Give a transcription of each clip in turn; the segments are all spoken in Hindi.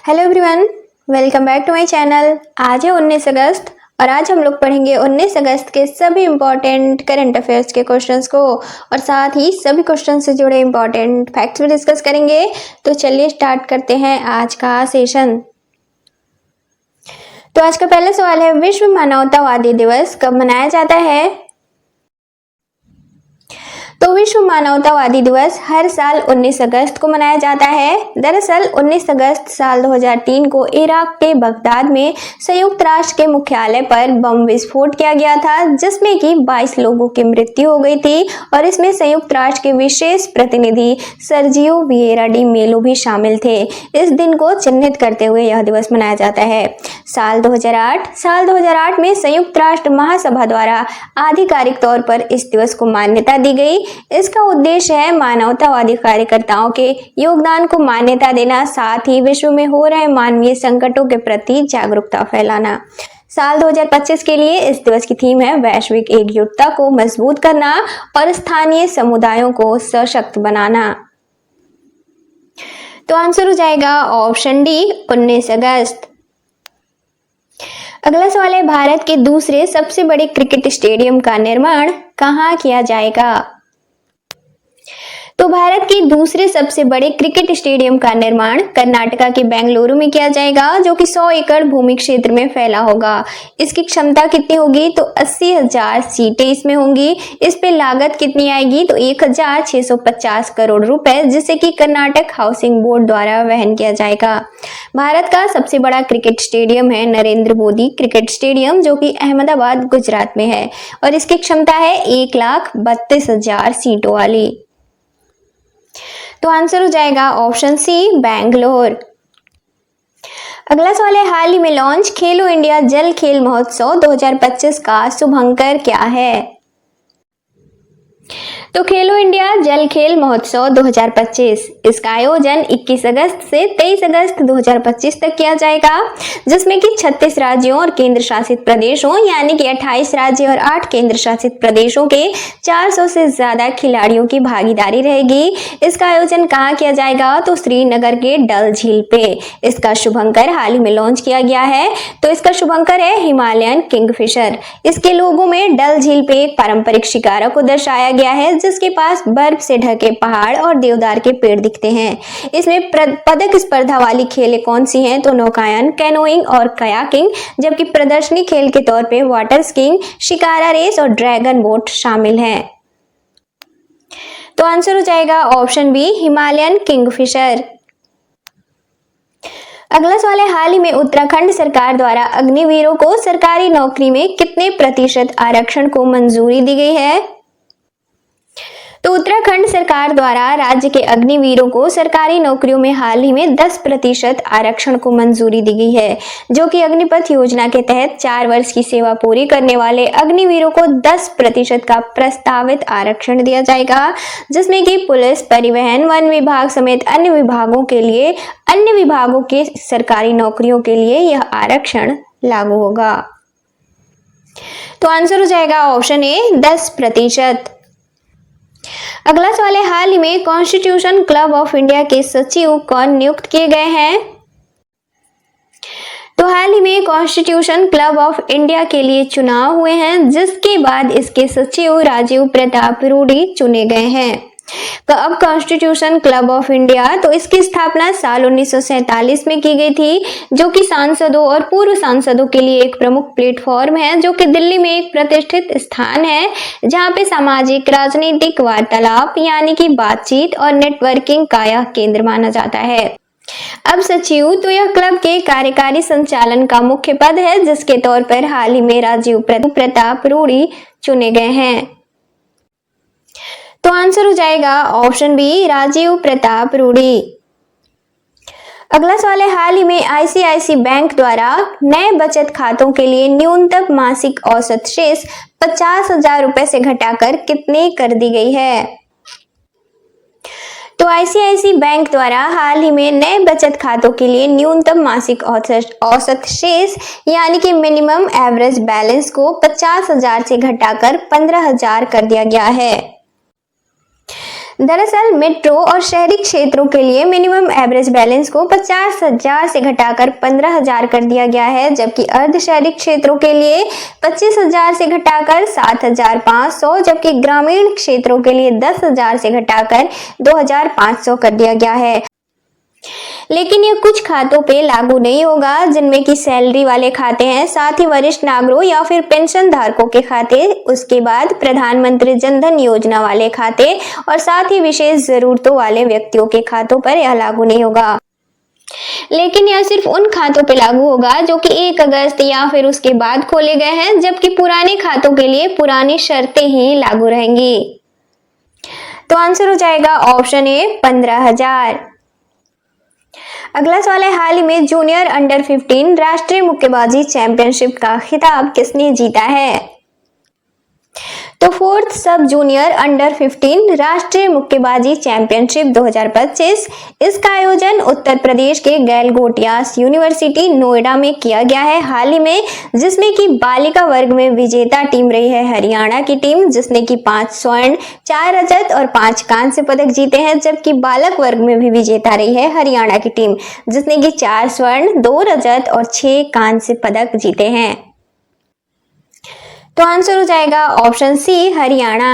Hello everyone, welcome back to my channel. आज है 19 अगस्त और आज हम लोग पढ़ेंगे 19 अगस्त के सभी इंपॉर्टेंट करंट अफेयर्स के क्वेश्चंस को और साथ ही सभी क्वेश्चन से जुड़े इंपॉर्टेंट फैक्ट्स भी डिस्कस करेंगे। तो चलिए स्टार्ट करते हैं आज का सेशन। तो आज का पहला सवाल है, विश्व मानवतावादी दिवस कब मनाया जाता है? तो विश्व मानवतावादी दिवस हर साल 19 अगस्त को मनाया जाता है। दरअसल 19 अगस्त साल 2003 को इराक के बगदाद में संयुक्त राष्ट्र के मुख्यालय पर बम विस्फोट किया गया था, जिसमें कि 22 लोगों की मृत्यु हो गई थी और इसमें संयुक्त राष्ट्र के विशेष प्रतिनिधि सर्जियो विएरा डी मेलो भी शामिल थे। इस दिन को चिन्हित करते हुए यह दिवस मनाया जाता है। साल 2008 में संयुक्त राष्ट्र महासभा द्वारा आधिकारिक तौर पर इस दिवस को मान्यता दी गई। इसका उद्देश्य है मानवतावादी कार्यकर्ताओं के योगदान को मान्यता देना, साथ ही विश्व में हो रहे मानवीय संकटों के प्रति जागरूकता फैलाना। साल 2025 के लिए इस दिवस की थीम है वैश्विक एकजुटता को मजबूत करना और स्थानीय समुदायों को सशक्त बनाना। तो आंसर हो जाएगा ऑप्शन डी, 19 अगस्त। अगला सवाल है, भारत के दूसरे सबसे बड़े क्रिकेट स्टेडियम का निर्माण कहाँ किया जाएगा? तो भारत के दूसरे सबसे बड़े क्रिकेट स्टेडियम का निर्माण कर्नाटका के बेंगलुरु में किया जाएगा, जो कि 100 एकड़ भूमि क्षेत्र में फैला होगा। इसकी क्षमता कितनी होगी? तो 80,000 सीटें इसमें होंगी। इस पे लागत कितनी आएगी? तो 1,650 करोड़ रुपए, जिसे कि कर्नाटक हाउसिंग बोर्ड द्वारा वहन किया जाएगा। भारत का सबसे बड़ा क्रिकेट स्टेडियम है नरेंद्र मोदी क्रिकेट स्टेडियम, जो कि अहमदाबाद गुजरात में है और इसकी क्षमता है 1,32,000 सीटों वाली। तो आंसर हो जाएगा ऑप्शन सी, बैंगलोर। अगला सवाल है, हाल ही में लॉन्च खेलो इंडिया जल खेल महोत्सव 2025 का शुभंकर क्या है? तो खेलो इंडिया जल खेल महोत्सव 2025, इसका आयोजन 21 अगस्त से 23 अगस्त 2025 तक किया जाएगा, जिसमें कि 36 राज्यों और केंद्र शासित प्रदेशों यानी कि 28 राज्य और 8 केंद्र शासित प्रदेशों के 400 से ज्यादा खिलाड़ियों की भागीदारी रहेगी। इसका आयोजन कहाँ किया जाएगा? तो श्रीनगर के डल झील पे। इसका शुभंकर हाल ही में लॉन्च किया गया है। तो इसका शुभंकर है हिमालयन किंगफिशर। इसके लोगों में डल झील पे एक पारंपरिक शिकारा को दर्शाया गया है, जिसके पास बर्फ से ढके पहाड़ और देवदार के पेड़ दिखते हैं। इसमें पदक स्पर्धा वाली खेलें कौन सी हैं? तो नौकायन, कैनोइंग और कयाकिंग, जबकि प्रदर्शनी खेल के तौर पे वाटर स्कीइंग, शिकारा रेस और ड्रैगन बोट शामिल हैं। तो आंसर हो जाएगा ऑप्शन बी, हिमालयन किंगफिशर। अगला सवाल है, हाल ही में उत्तराखंड सरकार द्वारा अग्निवीरों को सरकारी नौकरी में कितने प्रतिशत आरक्षण को मंजूरी दी गई है? तो उत्तराखंड सरकार द्वारा राज्य के अग्निवीरों को सरकारी नौकरियों में हाल ही में 10% आरक्षण को मंजूरी दी गई है, जो कि अग्निपथ योजना के तहत 4 वर्ष की सेवा पूरी करने वाले अग्निवीरों को 10% का प्रस्तावित आरक्षण दिया जाएगा, जिसमें कि पुलिस, परिवहन, वन विभाग समेत अन्य विभागों के सरकारी नौकरियों के लिए यह आरक्षण लागू होगा। तो आंसर हो जाएगा ऑप्शन ए, 10%। अगला सवाल है, हाल ही में कॉन्स्टिट्यूशन क्लब ऑफ इंडिया के सचिव कौन नियुक्त किए गए हैं? तो हाल ही में कॉन्स्टिट्यूशन क्लब ऑफ इंडिया के लिए चुनाव हुए हैं, जिसके बाद इसके सचिव राजीव प्रताप रूडी चुने गए हैं। तो अब कॉन्स्टिट्यूशन क्लब ऑफ इंडिया, तो इसकी स्थापना साल 1947 में की गई थी, जो कि सांसदों और पूर्व सांसदों के लिए एक प्रमुख प्लेटफॉर्म है, जो कि दिल्ली में एक प्रतिष्ठित स्थान है, जहां पे सामाजिक राजनीतिक वार्तालाप यानी कि बातचीत और नेटवर्किंग का यह केंद्र माना जाता है। अब सचिव, तो यह क्लब के कार्यकारी संचालन का मुख्य पद है, जिसके तौर पर हाल ही में राजीव प्रताप रूडी चुने गए हैं। तो आंसर हो जाएगा ऑप्शन बी, राजीव प्रताप रूडी। अगला सवाल है, हाल ही में आईसीआईसी बैंक द्वारा नए बचत खातों के लिए न्यूनतम मासिक औसत शेष 50,000 रुपए से घटाकर कितने कर दी गई है? तो आईसीआईसी बैंक द्वारा हाल ही में नए बचत खातों के लिए न्यूनतम मासिक औसत शेष यानी कि मिनिमम एवरेज बैलेंस को 50,000 से घटाकर 15,000 कर दिया गया है। दरअसल मेट्रो और शहरी क्षेत्रों के लिए मिनिमम एवरेज बैलेंस को 50,000 से घटाकर 15,000 कर दिया गया है, जबकि अर्ध शहरी क्षेत्रों के लिए 25,000 से घटाकर 7,500, जबकि ग्रामीण क्षेत्रों के लिए 10,000 से घटाकर 2,500 कर दिया गया है। लेकिन ये कुछ खातों पे लागू नहीं होगा जिनमें की सैलरी वाले खाते हैं, साथ ही वरिष्ठ नागरिकों या फिर पेंशन धारकों के खाते, उसके बाद प्रधानमंत्री जन धन योजना वाले खाते और साथ ही विशेष जरूरतों वाले व्यक्तियों के खातों पर यह लागू नहीं होगा। लेकिन यह सिर्फ उन खातों पे लागू होगा जो कि 1 अगस्त या फिर उसके बाद खोले गए हैं, जबकि पुराने खातों के लिए पुरानी शर्तें ही लागू रहेंगी। तो आंसर हो जाएगा ऑप्शन ए 15,000। अगला सवाल है, हाल ही में जूनियर अंडर 15 राष्ट्रीय मुक्केबाजी चैंपियनशिप का खिताब किसने जीता है? तो 4th सब जूनियर अंडर 15 राष्ट्रीय मुक्केबाजी चैंपियनशिप 2025, इसका आयोजन उत्तर प्रदेश के गैलगोटियास यूनिवर्सिटी नोएडा में किया गया है हाल ही में, जिसमें कि बालिका वर्ग में विजेता टीम रही है हरियाणा की टीम, जिसने कि 5 स्वर्ण, 4 रजत और 5 कांस्य पदक जीते हैं, जबकि बालक वर्ग में भी विजेता रही है हरियाणा की टीम, जिसने कि 4 स्वर्ण, 2 रजत और 6 कांस्य पदक जीते हैं। तो आंसर हो जाएगा ऑप्शन सी हरियाणा।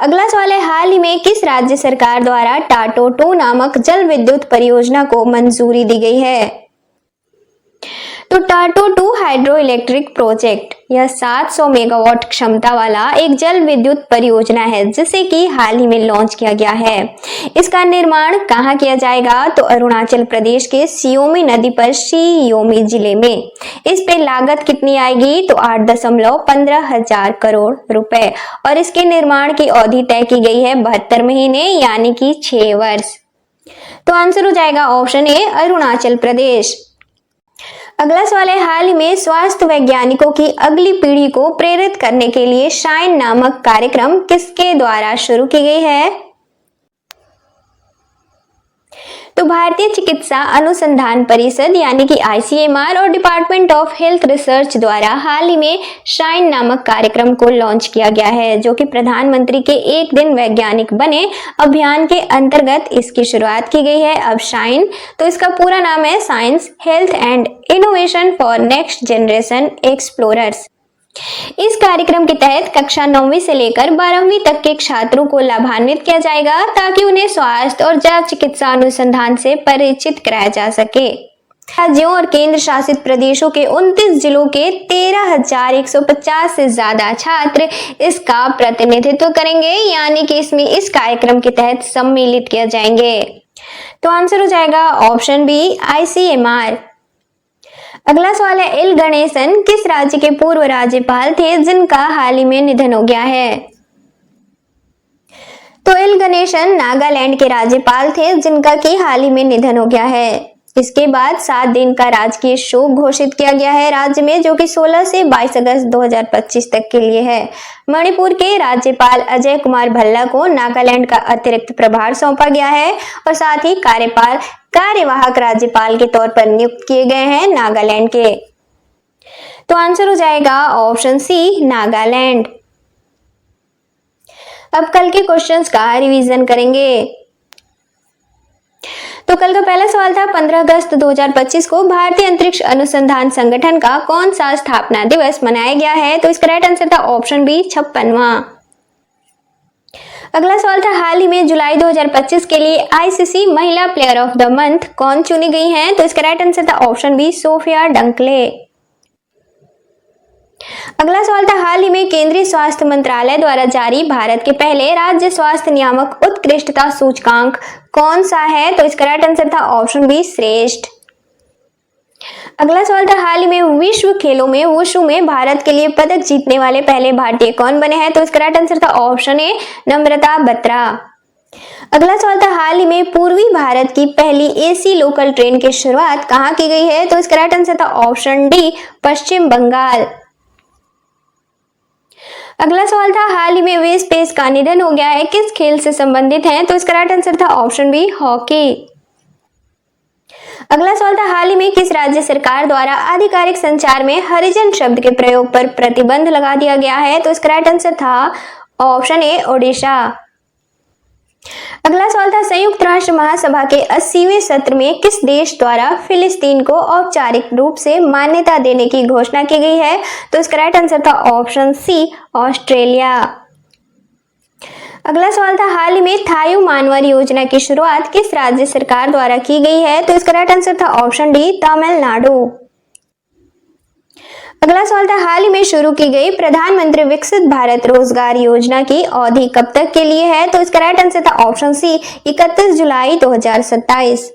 अगला सवाल है, हाल ही में किस राज्य सरकार द्वारा टाटो 2 नामक जल विद्युत परियोजना को मंजूरी दी गई है? तो टाटो 2 हाइड्रो इलेक्ट्रिक प्रोजेक्ट यह 700 मेगावाट क्षमता वाला एक जल विद्युत परियोजना है, जिसे कि हाल ही में लॉन्च किया गया है। इसका निर्माण कहाँ किया जाएगा? तो अरुणाचल प्रदेश के सियोमी नदी पर शियोमी जिले में। इस पे लागत कितनी आएगी? तो 8.15 करोड़ रुपए और इसके निर्माण की अवधि तय की गई है 72 महीने यानी कि 6 वर्ष। तो आंसर हो जाएगा ऑप्शन ए अरुणाचल प्रदेश। अगला सवाल है, हाल ही में स्वास्थ्य वैज्ञानिकों की अगली पीढ़ी को प्रेरित करने के लिए शाइन नामक कार्यक्रम किसके द्वारा शुरू की गई है? तो भारतीय चिकित्सा अनुसंधान परिषद यानी कि ICMR और डिपार्टमेंट ऑफ हेल्थ रिसर्च द्वारा हाल ही में शाइन नामक कार्यक्रम को लॉन्च किया गया है, जो कि प्रधानमंत्री के एक दिन वैज्ञानिक बने अभियान के अंतर्गत इसकी शुरुआत की गई है। अब शाइन, तो इसका पूरा नाम है science, health and innovation for next generation explorers. इस कार्यक्रम के तहत कक्षा 9वीं से लेकर 12वीं तक के छात्रों को लाभान्वित किया जाएगा, ताकि उन्हें स्वास्थ्य और जैव चिकित्सा अनुसंधान से परिचित कराया जा सके। राज्यों और केंद्र शासित प्रदेशों के 29 जिलों के 13,150 से ज्यादा छात्र इसका प्रतिनिधित्व करेंगे, यानी कि इसमें इस कार्यक्रम के तहत सम्मिलित किए जाएंगे। तो आंसर हो जाएगा ऑप्शन बी ICMR। अगला सवाल है, एल गणेशन किस राज्य के पूर्व राज्यपाल थे जिनका हाल ही में निधन हो गया है? तो एल गणेशन नागालैंड के राज्यपाल थे जिनका कि हाल ही में निधन हो गया है। इसके बाद 7 दिन का राजकीय शोक घोषित किया गया है राज्य में, जो कि 16 से 22 अगस्त 2025 तक के लिए है। मणिपुर के राज्यपाल अजय कुमार भल्ला को नागालैंड का अतिरिक्त प्रभार सौंपा गया है और साथ ही कार्यवाहक राज्यपाल के तौर पर नियुक्त किए गए हैं नागालैंड के। तो आंसर हो जाएगा ऑप्शन सी नागालैंड। अब कल के क्वेश्चंस का रिवीजन करेंगे। तो कल का पहला सवाल था 15 अगस्त 2025 को भारतीय अंतरिक्ष अनुसंधान संगठन का कौन सा स्थापना दिवस मनाया गया है? तो इसका राइट आंसर था ऑप्शन बी 56वां। अगला सवाल था, हाल ही में जुलाई 2025 के लिए ICC महिला प्लेयर ऑफ द मंथ कौन चुनी गई हैं? तो इसका राइट आंसर था ऑप्शन बी सोफिया डंकले। अगला सवाल था, हाल ही में केंद्रीय स्वास्थ्य मंत्रालय द्वारा जारी भारत के पहले राज्य स्वास्थ्य नियामक उत्कृष्टता सूचकांक कौन सा है? तो इसका राइट आंसर था ऑप्शन बी श्रेष्ठ। अगला सवाल था, हाल ही में विश्व खेलों में वुशु में भारत के लिए पदक जीतने वाले पहले भारतीय कौन बने हैं? तो इसका राइट आंसर था ऑप्शन ए नम्रता बत्रा। अगला सवाल था, हाल ही में पूर्वी भारत की पहली AC लोकल ट्रेन की शुरुआत कहाँ की गई है? तो इसका राइट आंसर था ऑप्शन डी पश्चिम बंगाल। अगला सवाल था, हाल ही में वेस पेस का निधन हो गया है, किस खेल से संबंधित है? तो इसका राइट आंसर था ऑप्शन बी हॉकी। अगला सवाल था, हाल ही में किस राज्य सरकार द्वारा आधिकारिक संचार में हरिजन शब्द के प्रयोग पर प्रतिबंध लगा दिया गया है? तो इसका राइट आंसर था ऑप्शन ए ओडिशा। अगला सवाल था संयुक्त राष्ट्र महासभा के 80वें सत्र में किस देश द्वारा फिलिस्तीन को औपचारिक रूप से मान्यता देने की घोषणा की गई है? तो इसका राइट आंसर था ऑप्शन सी, ऑस्ट्रेलिया। अगला सवाल था हाल ही में थायु मानवर योजना की शुरुआत किस राज्य सरकार द्वारा की गई है? तो इसका राइट आंसर था ऑप्शन डी, तमिलनाडु। अगला सवाल था हाल ही में शुरू की गई प्रधानमंत्री विकसित भारत रोजगार योजना की अवधि कब तक के लिए है? तो इसका राइट आंसर था ऑप्शन सी, 31 जुलाई 2027।